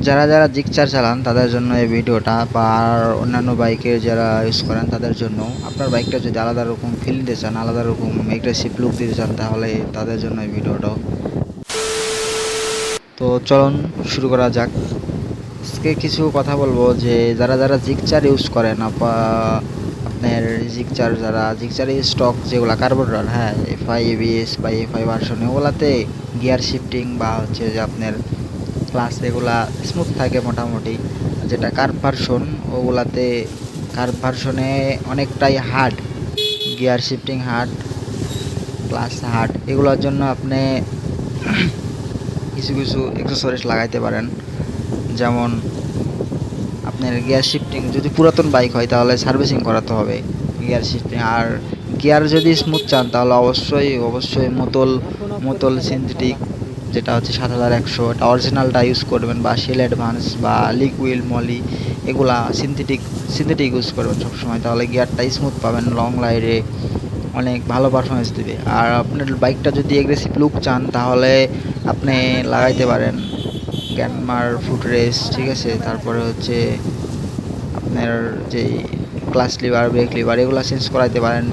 যারা যারা জিক্সার চালান তাদের জন্য এই ভিডিওটা, বা আর অন্যান্য বাইকের যারা ইউজ করেন তাদের জন্য। আপনার বাইকটা যদি আলাদা রকম ফিল দিতে চান, আলাদা রকম এগ্রেসিভ লুক দিতে চান, তাহলে তাদের জন্য এই ভিডিওটা। তো চলুন শুরু করা যাক। আজকে কিছু কথা বলবো যে যারা যারা জিক্সার ইউজ করেন, আপনার জিক্সারের স্টক যেগুলো কার্বোরেটর, হ্যাঁ, এফআই এবিএস বা এফআই ভার্সন, ওগুলাতে গিয়ার শিফটিং বা হচ্ছে যে আপনার ক্লাস এগুলা স্মুথ থাকে মোটামুটি। যেটা কার্ভ ভার্সন, ওগুলাতে কার্ভ ভার্সনে অনেকটাই hard, gear shifting hard, class hard. এগুলোর জন্য আপনি কিছু কিছু অ্যাক্সেসরিজ লাগাইতে পারেন। যেমন আপনার গিয়ার শিফটিং যদি পুরাতন বাইক হয় তাহলে সার্ভিসিং করাতে হবে গিয়ার শিফটিং। আর গিয়ার যদি স্মুথ চান তাহলে অবশ্যই মোতল সিনথেটিক, যেটা হচ্ছে 7100, এটা অরিজিনালটা ইউজ করবেন, বা শেল অ্যাডভান্স বা লিকুইড মলি, এগুলা সিনথেটিক ইউজ করবেন সবসময়। তাহলে গিয়ারটা স্মুথ পাবেন, লং রাইডে অনেক ভালো পারফরমেন্স দেবে। আর আপনার বাইকটা যদি এগ্রেসিভ লুক চান তাহলে আপনি লাগাইতে পারেন গ্যানমার ফুট রেস, ঠিক আছে। তারপরে হচ্ছে আপনার যেই ক্লাচ লিভার, ব্রেক লিভার, এগুলা চেঞ্জ করাইতে পারেন।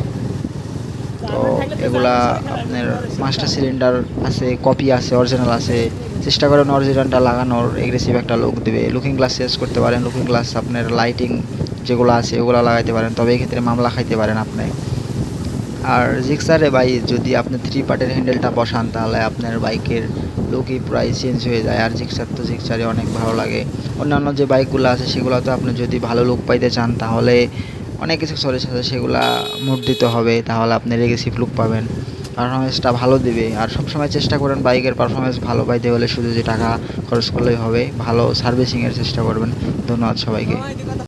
তো এগুলা আপনার মাস্টার সিলিন্ডার আছে, কপি আছে, অরিজিনাল আছে। চেষ্টা করেন অরিজিনালটা লাগানোর, এগ্রেসিভ একটা লুক দেবে। লুকিং গ্লাস চেঞ্জ করতে পারেন, লুকিং গ্লাস আপনার লাইটিং যেগুলো আছে ওগুলো লাগাইতে পারেন, তবে এক্ষেত্রে মামলা খাইতে পারেন আপনি। আর জিক্সারে ভাই যদি আপনি 3 পার্টের হ্যান্ডেলটা বসান তাহলে আপনার বাইকের লুকই প্রায় চেঞ্জ হয়ে যায়। আর জিক্সারে অনেক ভালো লাগে। অন্যান্য যে বাইকগুলো আছে সেগুলোতে আপনি যদি ভালো লুক পাইতে চান তাহলে অনেক কিছু সরিস আছে, সেগুলা মোড দিতে হবে, তাহলে আপনি এগ্রেসিভ লুক পাবেন, পারফরমেন্সটা ভালো দিবে। আর সবসময় চেষ্টা করেন বাইকের পারফরমেন্স ভালো পাইতে হলে শুধু যে টাকা খরচ করলেই হবে, ভালো সার্ভিসিংয়ের চেষ্টা করবেন। ধন্যবাদ সবাইকে।